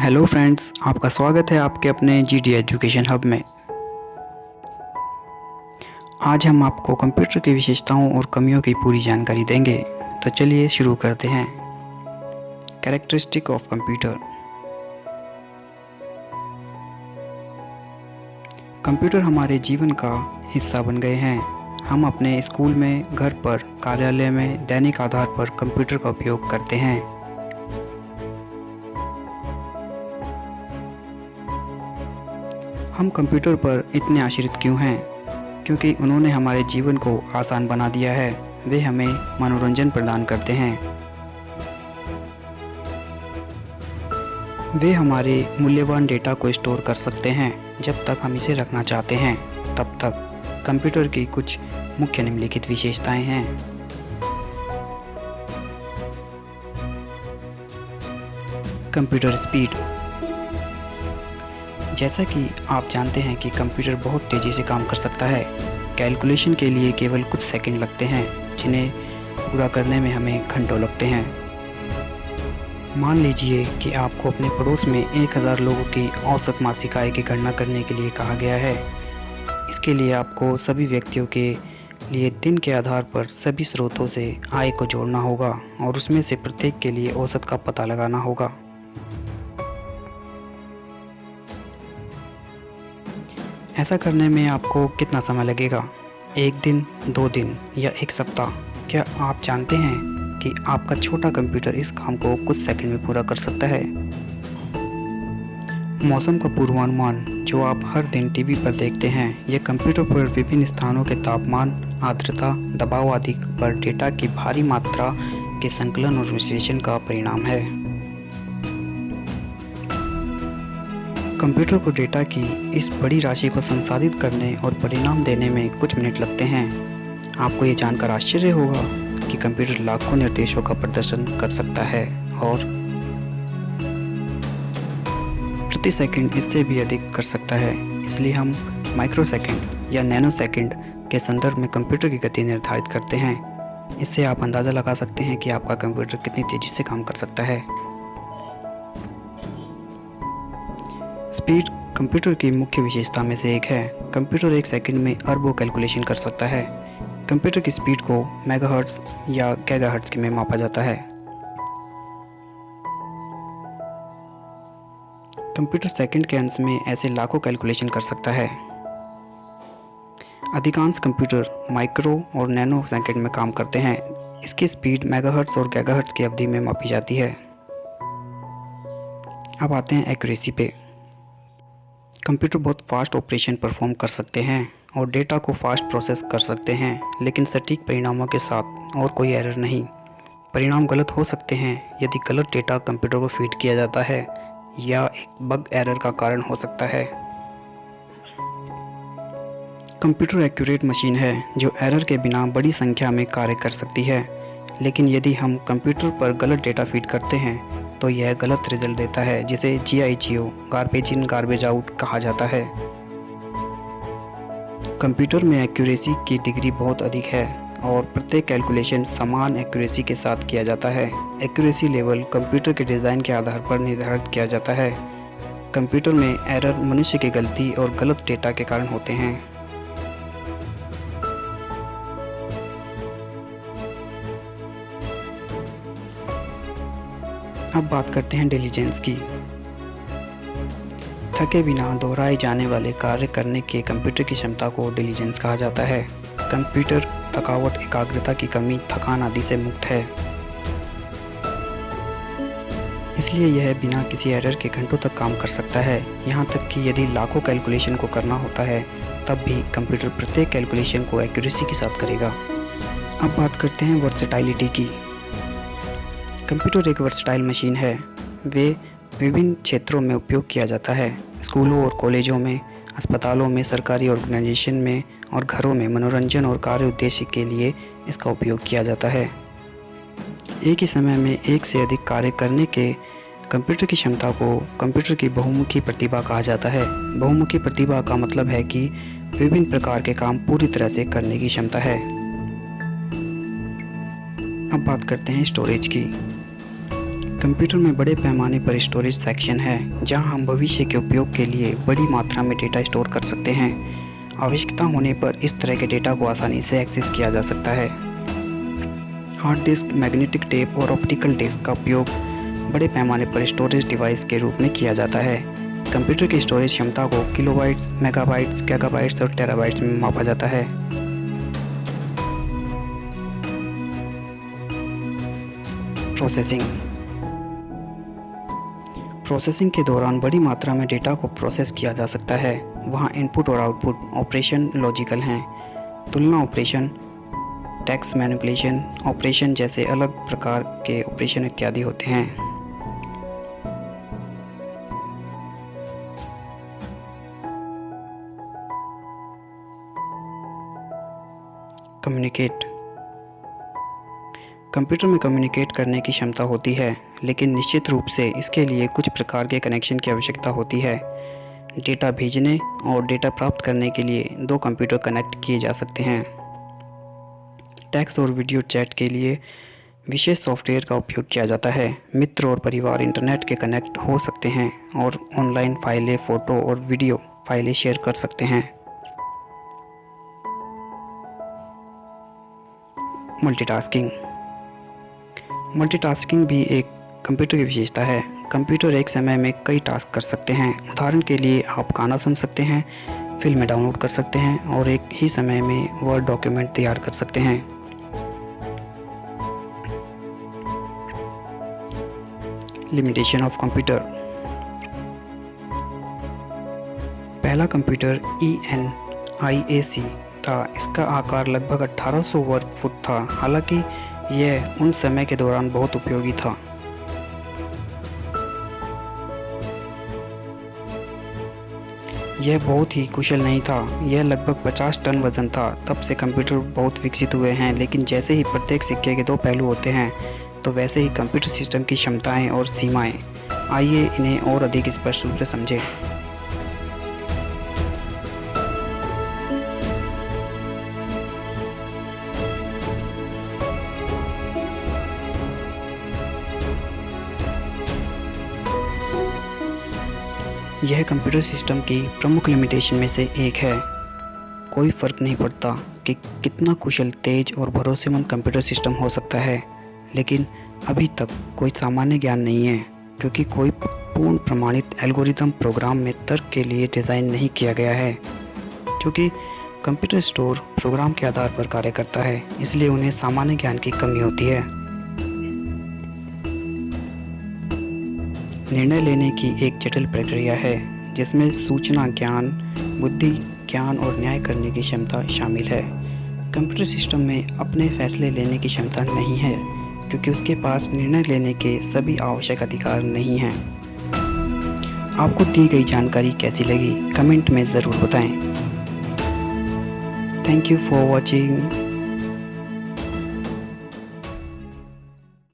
Hello friends, आपका स्वागत है आपके अपने जीडी एजुकेशन हब में। आज हम आपको कंप्यूटर की विशेषताओं और कमियों की पूरी जानकारी देंगे। तो चलिए शुरू करते हैं। Characteristic of computer. कंप्यूटर हमारे जीवन का हिस्सा बन गए हैं। हम अपने स्कूल में, घर पर, कार्यालय में दैनिक आधार पर कंप्यूटर का उपयोग करते हैं। हम कंप्यूटर पर इतने आश्रित क्यों हैं? क्योंकि उन्होंने हमारे जीवन को आसान बना दिया है। वे हमें मनोरंजन प्रदान करते हैं। वे हमारे मूल्यवान डेटा को स्टोर कर सकते हैं जब तक हम इसे रखना चाहते हैं तब तक। कंप्यूटर की कुछ मुख्य निम्नलिखित विशेषताएं हैं। Computer speed. जैसा कि आप जानते हैं कि कंप्यूटर बहुत तेज़ी से काम कर सकता है। कैलकुलेशन के लिए केवल कुछ सेकंड लगते हैं, जिन्हें पूरा करने में हमें घंटों लगते हैं। मान लीजिए कि आपको अपने पड़ोस में 1000 लोगों की औसत मासिक आय की गणना करने के लिए कहा गया है। इसके लिए आपको सभी व्यक्तियों के लिए दिन के आधार पर सभी स्रोतों से आय को जोड़ना होगा और उसमें से प्रत्येक के लिए औसत का पता लगाना होगा। ऐसा करने में आपको कितना समय लगेगा? 1 दिन, 2 दिन या 1 सप्ताह? क्या आप जानते हैं कि आपका छोटा कंप्यूटर इस काम को कुछ सेकंड में पूरा कर सकता है? मौसम का पूर्वानुमान जो आप हर दिन टीवी पर देखते हैं, यह कंप्यूटर पर विभिन्न स्थानों के तापमान, आर्द्रता, दबाव आदि पर डेटा की भारी मात्रा के संकलन और विश्लेषण का परिणाम है। कंप्यूटर को डेटा की इस बड़ी राशि को संसाधित करने और परिणाम देने में कुछ मिनट लगते हैं। आपको ये जानकर आश्चर्य होगा कि कंप्यूटर लाखों निर्देशों का प्रदर्शन कर सकता है और प्रति सेकंड इससे भी अधिक कर सकता है। इसलिए हम माइक्रोसेकंड या नैनो सेकंड के संदर्भ में कंप्यूटर की गति निर्धारित करते हैं। इससे आप अंदाज़ा लगा सकते हैं कि आपका कंप्यूटर कितनी तेज़ी से काम कर सकता है। स्पीड कंप्यूटर की मुख्य विशेषता में से एक है। कंप्यूटर 1 सेकंड में अरबों कैलकुलेशन कर सकता है। कंप्यूटर की स्पीड को मेगाहर्ट्ज़ या गीगाहर्ट्ज़ में मापा जाता है। कंप्यूटर सेकंड के अंश में ऐसे लाखों कैलकुलेशन कर सकता है। अधिकांश कंप्यूटर माइक्रो और नैनो सेकंड में काम करते हैं। इसकी स्पीड मेगाहर्ट्ज़ और गीगाहर्ट्ज़ की अवधि में मापी जाती है। अब आते हैं एक्यूरेसी पे। कंप्यूटर बहुत फास्ट ऑपरेशन परफॉर्म कर सकते हैं और डेटा को फास्ट प्रोसेस कर सकते हैं, लेकिन सटीक परिणामों के साथ और कोई एरर नहीं। परिणाम गलत हो सकते हैं यदि गलत डेटा कंप्यूटर को फीड किया जाता है या एक बग एरर का कारण हो सकता है। कंप्यूटर एक्यूरेट मशीन है जो एरर के बिना बड़ी संख्या में कार्य कर सकती है, लेकिन यदि हम कंप्यूटर पर गलत डेटा फीड करते हैं तो यह गलत रिजल्ट देता है, जिसे GIGO garbage in garbage out कहा जाता है। कंप्यूटर में एक्यूरेसी की डिग्री बहुत अधिक है और प्रत्येक कैलकुलेशन समान एक्यूरेसी के साथ किया जाता है। एक्यूरेसी लेवल कंप्यूटर के डिज़ाइन के आधार पर निर्धारित किया जाता है। कंप्यूटर में एरर मनुष्य की गलती और गलत डेटा के कारण होते हैं। अब बात करते हैं डिलीजेंस की। थके बिना दोहराए जाने वाले कार्य करने के कंप्यूटर की क्षमता को डिलीजेंस कहा जाता है। कंप्यूटर थकावट, एकाग्रता की कमी, थकान आदि से मुक्त है। इसलिए यह बिना किसी एरर के घंटों तक काम कर सकता है। यहाँ तक कि यदि लाखों कैलकुलेशन को करना होता है तब भी कंप्यूटर प्रत्येक कैलकुलेशन को एक्यूरेसी के साथ करेगा। अब बात करते हैं वर्सेटाइलिटी की। कंप्यूटर एक वर्सटाइल मशीन है। वे विभिन्न क्षेत्रों में उपयोग किया जाता है। स्कूलों और कॉलेजों में, अस्पतालों में, सरकारी ऑर्गेनाइजेशन में और घरों में मनोरंजन और कार्य उद्देश्य के लिए इसका उपयोग किया जाता है। एक ही समय में एक से अधिक कार्य करने के कंप्यूटर की क्षमता को कंप्यूटर की बहुमुखी प्रतिभा कहा जाता है। बहुमुखी प्रतिभा का मतलब है कि विभिन्न प्रकार के काम पूरी तरह से करने की क्षमता है। अब बात करते हैं स्टोरेज की। कंप्यूटर में बड़े पैमाने पर स्टोरेज सेक्शन है, जहां हम भविष्य के उपयोग के लिए बड़ी मात्रा में डेटा स्टोर कर सकते हैं। आवश्यकता होने पर इस तरह के डेटा को आसानी से एक्सेस किया जा सकता है। हार्ड डिस्क, मैग्नेटिक टेप और ऑप्टिकल डिस्क का उपयोग बड़े पैमाने पर स्टोरेज डिवाइस के रूप में किया जाता है। कंप्यूटर की स्टोरेज क्षमता को किलोबाइट्स, मेगाबाइट्स, गीगाबाइट्स और टेराबाइट्स में मापा जाता है। प्रोसेसिंग के दौरान बड़ी मात्रा में डेटा को प्रोसेस किया जा सकता है। वहाँ इनपुट और आउटपुट ऑपरेशन लॉजिकल हैं। तुलना ऑपरेशन, टेक्स्ट मैनिपुलेशन ऑपरेशन जैसे अलग प्रकार के ऑपरेशन इत्यादि होते हैं। कम्युनिकेट। कंप्यूटर में कम्युनिकेट करने की क्षमता होती है, लेकिन निश्चित रूप से इसके लिए कुछ प्रकार के कनेक्शन की आवश्यकता होती है। डेटा भेजने और डेटा प्राप्त करने के लिए दो कंप्यूटर कनेक्ट किए जा सकते हैं। टेक्स्ट और वीडियो चैट के लिए विशेष सॉफ्टवेयर का उपयोग किया जाता है। मित्र और परिवार इंटरनेट के कनेक्ट हो सकते हैं और ऑनलाइन फाइलें, फ़ोटो और वीडियो फाइलें शेयर कर सकते हैं। मल्टीटास्किंग भी एक कंप्यूटर की विशेषता है। कंप्यूटर एक समय में कई टास्क कर सकते हैं। उदाहरण के लिए आप गाना सुन सकते हैं, फिल्में डाउनलोड कर सकते हैं और एक ही समय में वर्ड डॉक्यूमेंट तैयार कर सकते हैं। Limitation of computer. पहला कंप्यूटर ENIAC था। इसका आकार लगभग 1800 वर्ग फुट था। हालांकि यह उन समय के दौरान बहुत उपयोगी था। यह बहुत ही कुशल नहीं था। यह लगभग 50 टन वजन था। तब से कंप्यूटर बहुत विकसित हुए हैं, लेकिन जैसे ही प्रत्येक सिक्के के दो पहलू होते हैं, तो वैसे ही कंप्यूटर सिस्टम की क्षमताएं और सीमाएं। आइए इन्हें और अधिक स्पष्ट रूप से समझें। यह कंप्यूटर सिस्टम की प्रमुख लिमिटेशन में से एक है। कोई फ़र्क नहीं पड़ता कि कितना कुशल, तेज और भरोसेमंद कंप्यूटर सिस्टम हो सकता है, लेकिन अभी तक कोई सामान्य ज्ञान नहीं है, क्योंकि कोई पूर्ण प्रमाणित एल्गोरिदम प्रोग्राम में तर्क के लिए डिज़ाइन नहीं किया गया है। क्योंकि कंप्यूटर स्टोर प्रोग्राम के आधार पर कार्य करता है, इसलिए उन्हें सामान्य ज्ञान की कमी होती है। निर्णय लेने की एक जटिल प्रक्रिया है, जिसमें सूचना ज्ञान, बुद्धि ज्ञान और न्याय करने की क्षमता शामिल है। कंप्यूटर सिस्टम में अपने फैसले लेने की क्षमता नहीं है, क्योंकि उसके पास निर्णय लेने के सभी आवश्यक अधिकार नहीं हैं। आपको दी गई जानकारी कैसी लगी, कमेंट में ज़रूर बताएं। Thank you for watching.